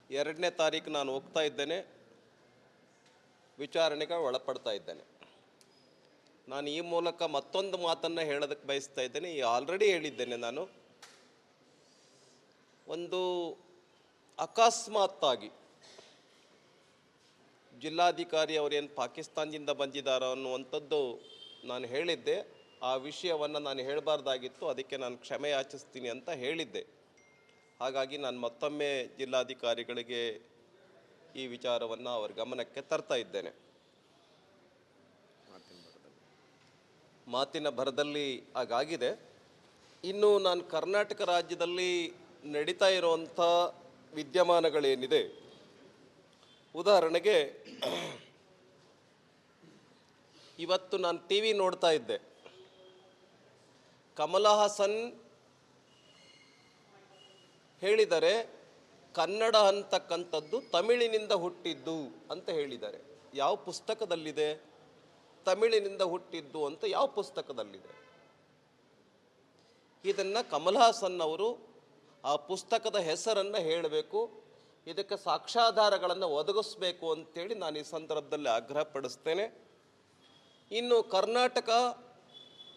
2ನೇ ತಾರೀಕು ನಾನು ಹೋಗ್ತಾ ಇದ್ದೇನೆ, ವಿಚಾರಣೆಗೆ ಒಳಪಡ್ತಾ ಇದ್ದೇನೆ. ನಾನು ಈ ಮೂಲಕ ಮತ್ತೊಂದು ಮಾತನ್ನು ಹೇಳೋದಕ್ಕೆ ಬಯಸ್ತಾ ಇದ್ದೇನೆ. ಆಲ್ರೆಡಿ ಹೇಳಿದ್ದೇನೆ. ನಾನು ಒಂದು ಅಕಸ್ಮಾತ್ತಾಗಿ ಜಿಲ್ಲಾಧಿಕಾರಿ ಅವರೇನು ಪಾಕಿಸ್ತಾನದಿಂದ ಬಂದಿದ್ದಾರೋ ಅನ್ನುವಂಥದ್ದು ನಾನು ಹೇಳಿದ್ದೆ. ಆ ವಿಷಯವನ್ನು ನಾನು ಹೇಳಬಾರ್ದಾಗಿತ್ತು, ಅದಕ್ಕೆ ನಾನು ಕ್ಷಮೆ ಯಾಚಿಸ್ತೀನಿ ಅಂತ ಹೇಳಿದ್ದೆ. ಹಾಗಾಗಿ ನಾನು ಮತ್ತೊಮ್ಮೆ ಜಿಲ್ಲಾಧಿಕಾರಿಗಳಿಗೆ ಈ ವಿಚಾರವನ್ನು ಅವರ ಗಮನಕ್ಕೆ ತರ್ತಾ ಇದ್ದೇನೆ. ಮಾತಿನ ಭರದಲ್ಲಿ ಹಾಗಾಗಿದೆ. ಇನ್ನು ನಾನು ಕರ್ನಾಟಕ ರಾಜ್ಯದಲ್ಲಿ ನಡೀತಾ ಇರುವಂಥ ವಿದ್ಯಮಾನಗಳೇನಿದೆ, ಉದಾಹರಣೆಗೆ ಇವತ್ತು ನಾನು ಟಿ ವಿ ನೋಡ್ತಾ ಇದ್ದೆ. ಕಮಲಾ ಹಾಸನ್ ಹೇಳಿದರೆ ಕನ್ನಡ ಅಂತಕ್ಕಂಥದ್ದು ತಮಿಳಿನಿಂದ ಹುಟ್ಟಿದ್ದು ಅಂತ ಹೇಳಿದ್ದಾರೆ. ಯಾವ ಪುಸ್ತಕದಲ್ಲಿದೆ? ತಮಿಳಿನಿಂದ ಹುಟ್ಟಿದ್ದು ಅಂತ ಯಾವ ಪುಸ್ತಕದಲ್ಲಿದೆ? ಇದನ್ನು ಕಮಲಾ ಹಾಸನ್ ಅವರು ಆ ಪುಸ್ತಕದ ಹೆಸರನ್ನು ಹೇಳಬೇಕು, ಇದಕ್ಕೆ ಸಾಕ್ಷ್ಯಾಧಾರಗಳನ್ನು ಒದಗಿಸಬೇಕು ಅಂತೇಳಿ ನಾನು ಈ ಸಂದರ್ಭದಲ್ಲಿ ಆಗ್ರಹಪಡಿಸ್ತೇನೆ. ಇನ್ನು ಕರ್ನಾಟಕ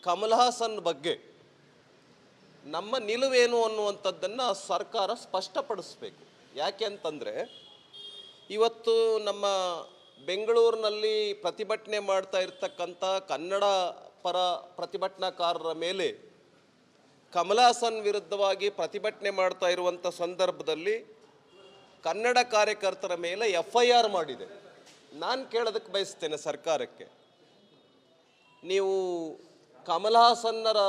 ಕಮಲಾ ಹಾಸನ್ ಬಗ್ಗೆ ನಮ್ಮ ನಿಲುವೇನು ಅನ್ನುವಂಥದ್ದನ್ನು ಸರ್ಕಾರ ಸ್ಪಷ್ಟಪಡಿಸಬೇಕು. ಯಾಕೆ ಅಂತಂದರೆ, ಇವತ್ತು ನಮ್ಮ ಬೆಂಗಳೂರಿನಲ್ಲಿ ಪ್ರತಿಭಟನೆ ಮಾಡ್ತಾ ಇರ್ತಕ್ಕಂಥ ಕನ್ನಡ ಪರ ಪ್ರತಿಭಟನಾಕಾರರ ಮೇಲೆ ಕಮಲಾ ಹಾಸನ್ ವಿರುದ್ಧವಾಗಿ ಪ್ರತಿಭಟನೆ ಮಾಡ್ತಾ ಇರುವಂಥ ಸಂದರ್ಭದಲ್ಲಿ ಕನ್ನಡ ಕಾರ್ಯಕರ್ತರ ಮೇಲೆ FIR ಮಾಡಿದೆ. ನಾನು ಕೇಳೋದಕ್ಕೆ ಬಯಸ್ತೇನೆ ಸರ್ಕಾರಕ್ಕೆ, ನೀವು ಕಮಲಾ ಹಾಸನ್ನರ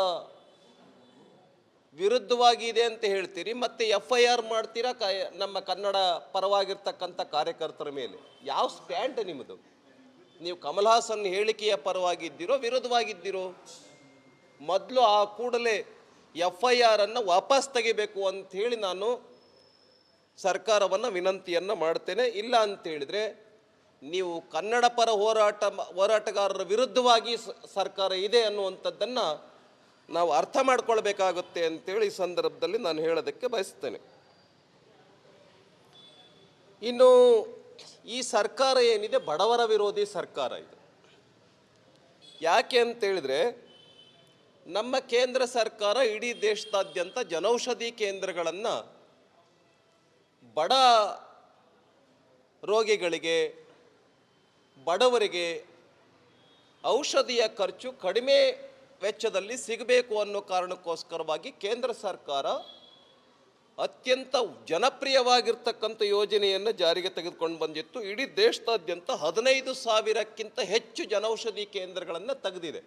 ವಿರುದ್ಧವಾಗಿ ಇದೆ ಅಂತ ಹೇಳ್ತೀರಿ, ಮತ್ತೆ FIR ಮಾಡ್ತೀರಾ ನಮ್ಮ ಕನ್ನಡ ಪರವಾಗಿರ್ತಕ್ಕಂಥ ಕಾರ್ಯಕರ್ತರ ಮೇಲೆ. ಯಾವ ಸ್ಟ್ಯಾಂಡ್ ನಿಮ್ಮದು? ನೀವು ಕಮಲಾ ಹಾಸನ್ ಹೇಳಿಕೆಯ ಪರವಾಗಿದ್ದೀರೋ ವಿರುದ್ಧವಾಗಿದ್ದೀರೋ? ಮೊದಲು ಆ ಕೂಡಲೇ FIR ಅನ್ನು ವಾಪಸ್ ತೆಗಿಬೇಕು ಅಂಥೇಳಿ ನಾನು ಸರ್ಕಾರವನ್ನು ವಿನಂತಿಯನ್ನು ಮಾಡ್ತೇನೆ. ಇಲ್ಲ ಅಂತೇಳಿದರೆ ನೀವು ಕನ್ನಡ ಪರ ಹೋರಾಟಗಾರರ ವಿರುದ್ಧವಾಗಿ ಸರ್ಕಾರ ಇದೆ ಅನ್ನುವಂಥದ್ದನ್ನು ನಾವು ಅರ್ಥ ಮಾಡ್ಕೊಳ್ಬೇಕಾಗುತ್ತೆ ಅಂತೇಳಿ ಈ ಸಂದರ್ಭದಲ್ಲಿ ನಾನು ಹೇಳೋದಕ್ಕೆ ಬಯಸ್ತೇನೆ. ಇನ್ನು ಈ ಸರ್ಕಾರ ಏನಿದೆ ಬಡವರ ವಿರೋಧಿ ಸರ್ಕಾರ ಇದು. ಯಾಕೆ ಅಂತೇಳಿದರೆ, ನಮ್ಮ ಕೇಂದ್ರ ಸರ್ಕಾರ ಇಡೀ ದೇಶದಾದ್ಯಂತ ಜನೌಷಧಿ ಕೇಂದ್ರಗಳನ್ನು ಬಡ ರೋಗಿಗಳಿಗೆ, ಬಡವರಿಗೆ ಔಷಧಿಯ ಖರ್ಚು ಕಡಿಮೆ ವೆಚ್ಚದಲ್ಲಿ ಸಿಗಬೇಕು ಅನ್ನೋ ಕಾರಣಕ್ಕೋಸ್ಕರವಾಗಿ ಕೇಂದ್ರ ಸರ್ಕಾರ ಅತ್ಯಂತ ಜನಪ್ರಿಯವಾಗಿರ್ತಕ್ಕಂಥ ಯೋಜನೆಯನ್ನು ಜಾರಿಗೆ ತೆಗೆದುಕೊಂಡು ಬಂದಿತ್ತು. ಇಡೀ ದೇಶದಾದ್ಯಂತ 15,000ಕ್ಕಿಂತ ಹೆಚ್ಚು ಜನೌಷಧಿ ಕೇಂದ್ರಗಳನ್ನು ತೆಗೆದಿದೆ.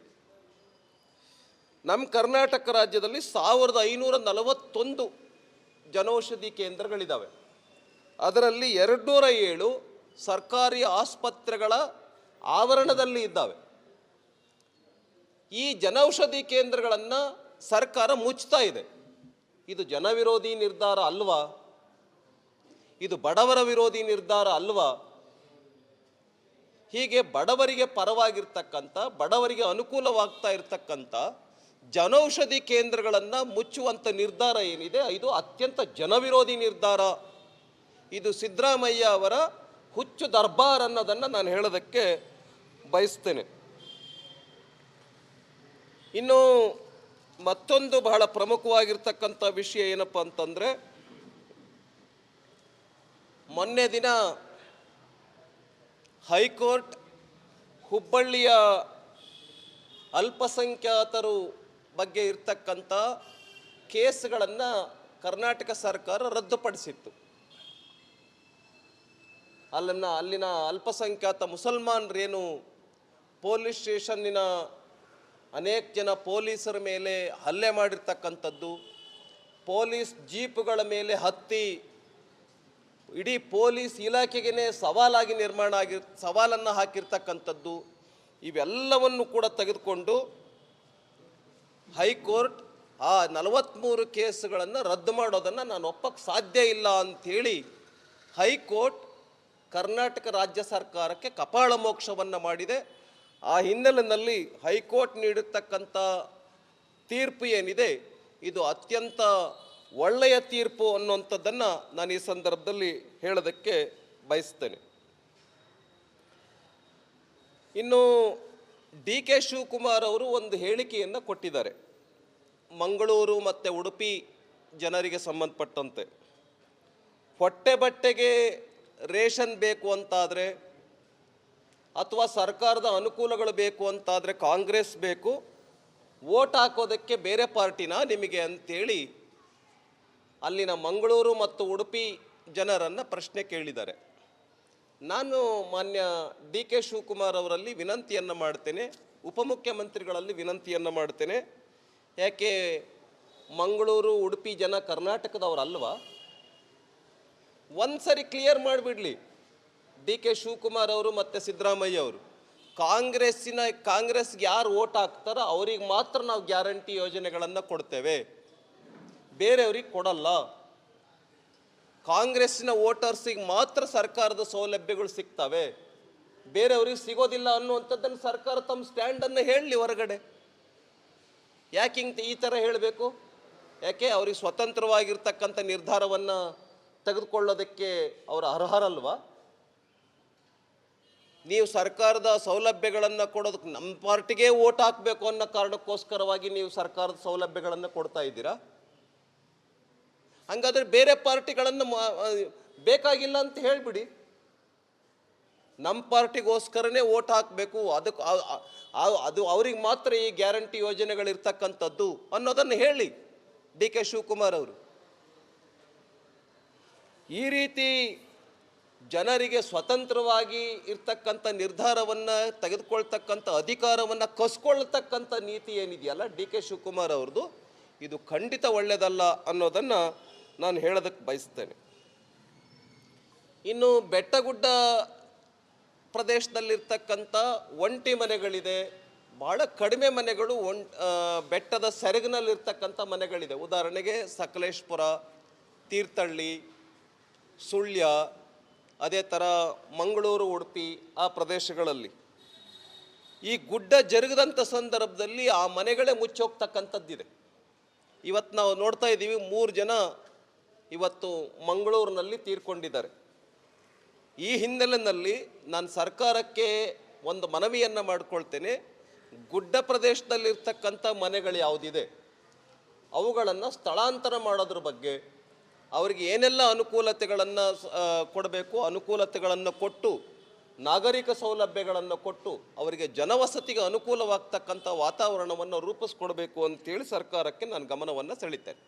ನಮ್ಮ ಕರ್ನಾಟಕ ರಾಜ್ಯದಲ್ಲಿ 1541 ಜನೌಷಧಿ ಕೇಂದ್ರಗಳಿದ್ದಾವೆ. ಅದರಲ್ಲಿ 207 ಸರ್ಕಾರಿ ಆಸ್ಪತ್ರೆಗಳ ಆವರಣದಲ್ಲಿ ಇದ್ದಾವೆ. ಈ ಜನೌಷಧಿ ಕೇಂದ್ರಗಳನ್ನು ಸರ್ಕಾರ ಮುಚ್ತಾ ಇದೆ. ಇದು ಜನವಿರೋಧಿ ನಿರ್ಧಾರ ಅಲ್ವಾ? ಇದು ಬಡವರ ವಿರೋಧಿ ನಿರ್ಧಾರ ಅಲ್ವಾ? ಹೀಗೆ ಬಡವರಿಗೆ ಪರವಾಗಿರ್ತಕ್ಕಂಥ, ಬಡವರಿಗೆ ಅನುಕೂಲವಾಗ್ತಾ ಇರ್ತಕ್ಕಂಥ ಜನೌಷಧಿ ಕೇಂದ್ರಗಳನ್ನು ಮುಚ್ಚುವಂಥ ನಿರ್ಧಾರ ಏನಿದೆ, ಇದು ಅತ್ಯಂತ ಜನವಿರೋಧಿ ನಿರ್ಧಾರ. ಇದು ಸಿದ್ದರಾಮಯ್ಯ ಅವರ ಹುಚ್ಚು ದರ್ಬಾರ್ ಅನ್ನೋದನ್ನು ನಾನು ಹೇಳೋದಕ್ಕೆ ಬಯಸ್ತೇನೆ. ಇನ್ನು ಮತ್ತೊಂದು ಬಹಳ ಪ್ರಮುಖವಾಗಿರ್ತಕ್ಕಂಥ ವಿಷಯ ಏನಪ್ಪ ಅಂತಂದರೆ, ಮೊನ್ನೆ ದಿನ ಹೈಕೋರ್ಟ್ ಹುಬ್ಬಳ್ಳಿಯ ಅಲ್ಪಸಂಖ್ಯಾತರು ಬಗ್ಗೆ ಇರ್ತಕ್ಕಂಥ ಕೇಸ್ಗಳನ್ನು ಕರ್ನಾಟಕ ಸರ್ಕಾರ ರದ್ದುಪಡಿಸಿತ್ತು. ಅಲ್ಲಿನ ಅಲ್ಪಸಂಖ್ಯಾತ ಮುಸಲ್ಮಾನರೇನು ಪೊಲೀಸ್ ಸ್ಟೇಷನ್ನಿನ ಅನೇಕ ಜನ ಪೊಲೀಸರ ಮೇಲೆ ಹಲ್ಲೆ ಮಾಡಿರ್ತಕ್ಕಂಥದ್ದು, ಪೊಲೀಸ್ ಜೀಪುಗಳ ಮೇಲೆ ಹತ್ತಿ ಇಡೀ ಪೊಲೀಸ್ ಇಲಾಖೆಗೇ ಸವಾಲನ್ನು ಹಾಕಿರ್ತಕ್ಕಂಥದ್ದು, ಇವೆಲ್ಲವನ್ನು ಕೂಡ ತೆಗೆದುಕೊಂಡು ಹೈಕೋರ್ಟ್ ಆ 43 ಕೇಸುಗಳನ್ನು ರದ್ದು ಮಾಡೋದನ್ನು ನಾನು ಒಪ್ಪಕ್ಕೆ ಸಾಧ್ಯ ಇಲ್ಲ ಅಂಥೇಳಿ ಹೈಕೋರ್ಟ್ ಕರ್ನಾಟಕ ರಾಜ್ಯ ಸರ್ಕಾರಕ್ಕೆ ಕಪಾಳ ಮೋಕ್ಷವನ್ನು ಮಾಡಿದೆ. ಆ ಹಿನ್ನೆಲೆಯಲ್ಲಿ ಹೈಕೋರ್ಟ್ ನೀಡಿರ್ತಕ್ಕಂಥ ತೀರ್ಪು ಏನಿದೆ, ಇದು ಅತ್ಯಂತ ಒಳ್ಳೆಯ ತೀರ್ಪು ಅನ್ನುವಂಥದ್ದನ್ನು ನಾನು ಈ ಸಂದರ್ಭದಲ್ಲಿ ಹೇಳೋದಕ್ಕೆ ಬಯಸ್ತೇನೆ. ಇನ್ನು ಡಿ ಕೆ ಶಿವಕುಮಾರ್ ಅವರು ಒಂದು ಹೇಳಿಕೆಯನ್ನು ಕೊಟ್ಟಿದ್ದಾರೆ ಮಂಗಳೂರು ಮತ್ತು ಉಡುಪಿ ಜನರಿಗೆ ಸಂಬಂಧಪಟ್ಟಂತೆ. ಹೊಟ್ಟೆ ಬಟ್ಟೆಗೆ ರೇಷನ್ ಬೇಕು ಅಂತಾದರೆ ಅಥವಾ ಸರ್ಕಾರದ ಅನುಕೂಲಗಳು ಬೇಕು ಅಂತಾದರೆ ಕಾಂಗ್ರೆಸ್ ಬೇಕು, ವೋಟ್ ಹಾಕೋದಕ್ಕೆ ಬೇರೆ ಪಾರ್ಟಿನ ನಿಮಗೆ ಅಂತೇಳಿ ಅಲ್ಲಿನ ಮಂಗಳೂರು ಮತ್ತು ಉಡುಪಿ ಜನರನ್ನು ಪ್ರಶ್ನೆ ಕೇಳಿದ್ದಾರೆ. ನಾನು ಮಾನ್ಯ ಡಿ ಕೆ ಶಿವಕುಮಾರ್ ಅವರಲ್ಲಿ ವಿನಂತಿಯನ್ನು ಮಾಡ್ತೇನೆ, ಉಪಮುಖ್ಯಮಂತ್ರಿಗಳಲ್ಲಿ ವಿನಂತಿಯನ್ನು ಮಾಡ್ತೇನೆ. ಯಾಕೆ ಮಂಗಳೂರು ಉಡುಪಿ ಜನ ಕರ್ನಾಟಕದವರಲ್ವಾ? ಒಂದು ಸರಿ ಕ್ಲಿಯರ್ ಮಾಡಿಬಿಡಲಿ ಡಿ ಕೆ ಶಿವಕುಮಾರ್ ಅವರು ಮತ್ತು ಸಿದ್ದರಾಮಯ್ಯ ಅವರು. ಕಾಂಗ್ರೆಸ್ಗೆ ಯಾರು ವೋಟ್ ಹಾಕ್ತಾರೋ ಅವ್ರಿಗೆ ಮಾತ್ರ ನಾವು ಗ್ಯಾರಂಟಿ ಯೋಜನೆಗಳನ್ನು ಕೊಡ್ತೇವೆ, ಬೇರೆಯವ್ರಿಗೆ ಕೊಡಲ್ಲ. ಕಾಂಗ್ರೆಸ್ಸಿನ ವೋಟರ್ಸಿಗೆ ಮಾತ್ರ ಸರ್ಕಾರದ ಸೌಲಭ್ಯಗಳು ಸಿಗ್ತವೆ, ಬೇರೆಯವ್ರಿಗೆ ಸಿಗೋದಿಲ್ಲ ಅನ್ನುವಂಥದ್ದನ್ನು ಸರ್ಕಾರ ತಮ್ಮ ಸ್ಟ್ಯಾಂಡನ್ನು ಹೇಳಲಿ ಹೊರಗಡೆ. ಯಾಕೆ ಈ ಥರ ಹೇಳಬೇಕು? ಯಾಕೆ ಅವ್ರಿಗೆ ಸ್ವತಂತ್ರವಾಗಿರ್ತಕ್ಕಂಥ ನಿರ್ಧಾರವನ್ನು ತೆಗೆದುಕೊಳ್ಳೋದಕ್ಕೆ ಅವರು ಅರ್ಹರಲ್ವಾ? ನೀವು ಸರ್ಕಾರದ ಸೌಲಭ್ಯಗಳನ್ನು ಕೊಡೋದಕ್ಕೆ ನಮ್ಮ ಪಾರ್ಟಿಗೆ ವೋಟ್ ಹಾಕಬೇಕು ಅನ್ನೋ ಕಾರಣಕ್ಕೋಸ್ಕರವಾಗಿ ನೀವು ಸರ್ಕಾರದ ಸೌಲಭ್ಯಗಳನ್ನು ಕೊಡ್ತಾ ಇದ್ದೀರಾ. ಹಾಗಾದರೆ ಬೇರೆ ಪಾರ್ಟಿಗಳನ್ನು ಬೇಕಾಗಿಲ್ಲ ಅಂತ ಹೇಳಿಬಿಡಿ. ನಮ್ಮ ಪಾರ್ಟಿಗೋಸ್ಕರನೇ ವೋಟ್ ಹಾಕಬೇಕು, ಅದಕ್ಕೆ ಅದು ಅವ್ರಿಗೆ ಮಾತ್ರ ಈ ಗ್ಯಾರಂಟಿ ಯೋಜನೆಗಳಿರ್ತಕ್ಕಂಥದ್ದು ಅನ್ನೋದನ್ನು ಹೇಳಿ ಡಿ ಕೆ ಶಿವಕುಮಾರ್ ಅವರು. ಈ ರೀತಿ ಜನರಿಗೆ ಸ್ವತಂತ್ರವಾಗಿ ಇರ್ತಕ್ಕಂಥ ನಿರ್ಧಾರವನ್ನು ತೆಗೆದುಕೊಳ್ತಕ್ಕಂಥ ಅಧಿಕಾರವನ್ನು ಕಸ್ಕೊಳ್ತಕ್ಕಂಥ ನೀತಿ ಏನಿದೆಯಲ್ಲ ಡಿ ಕೆ ಶಿವಕುಮಾರ್ ಅವ್ರದ್ದು, ಇದು ಖಂಡಿತ ಒಳ್ಳೆಯದಲ್ಲ ಅನ್ನೋದನ್ನು ನಾನು ಹೇಳೋದಕ್ಕೆ ಬಯಸ್ತೇನೆ. ಇನ್ನು ಬೆಟ್ಟಗುಡ್ಡ ಪ್ರದೇಶದಲ್ಲಿರ್ತಕ್ಕಂಥ ಒಂಟಿ ಮನೆಗಳಿದೆ, ಭಾಳ ಕಡಿಮೆ ಮನೆಗಳು ಬೆಟ್ಟದ ಸೆರಗಿನಲ್ಲಿರ್ತಕ್ಕಂಥ ಮನೆಗಳಿದೆ. ಉದಾಹರಣೆಗೆ ಸಕಲೇಶ್ಪುರ, ತೀರ್ಥಹಳ್ಳಿ, ಸುಳ್ಯ, ಅದೇ ಥರ ಮಂಗಳೂರು, ಉಡುಪಿ ಆ ಪ್ರದೇಶಗಳಲ್ಲಿ ಈ ಗುಡ್ಡ ಜರುಗದಂಥ ಸಂದರ್ಭದಲ್ಲಿ ಆ ಮನೆಗಳೇ ಮುಚ್ಚೋಗ್ತಕ್ಕಂಥದ್ದಿದೆ. ಇವತ್ತು ನಾವು ನೋಡ್ತಾ ಇದ್ದೀವಿ 3 ಜನ ಇವತ್ತು ಮಂಗಳೂರಿನಲ್ಲಿ ತೀರ್ಕೊಂಡಿದ್ದಾರೆ. ಈ ಹಿನ್ನೆಲೆಯಲ್ಲಿ ನಾನು ಸರ್ಕಾರಕ್ಕೆ ಒಂದು ಮನವಿಯನ್ನು ಮಾಡಿಕೊಳ್ತೇನೆ. ಗುಡ್ಡ ಪ್ರದೇಶದಲ್ಲಿರ್ತಕ್ಕಂಥ ಮನೆಗಳು ಯಾವುದಿದೆ ಅವುಗಳನ್ನು ಸ್ಥಳಾಂತರ ಮಾಡೋದ್ರ ಬಗ್ಗೆ ಅವರಿಗೆ ಏನೆಲ್ಲ ಅನುಕೂಲತೆಗಳನ್ನು ಕೊಡಬೇಕು, ಅನುಕೂಲತೆಗಳನ್ನು ಕೊಟ್ಟು ನಾಗರಿಕ ಸೌಲಭ್ಯಗಳನ್ನು ಕೊಟ್ಟು ಅವರಿಗೆ ಜನವಸತಿಗೆ ಅನುಕೂಲವಾಗ್ತಕ್ಕಂಥ ವಾತಾವರಣವನ್ನು ರೂಪಿಸ್ಕೊಡ್ಬೇಕು ಅಂತೇಳಿ ಸರ್ಕಾರಕ್ಕೆ ನಾನು ಗಮನವನ್ನು ಸೆಳೀತೇನೆ.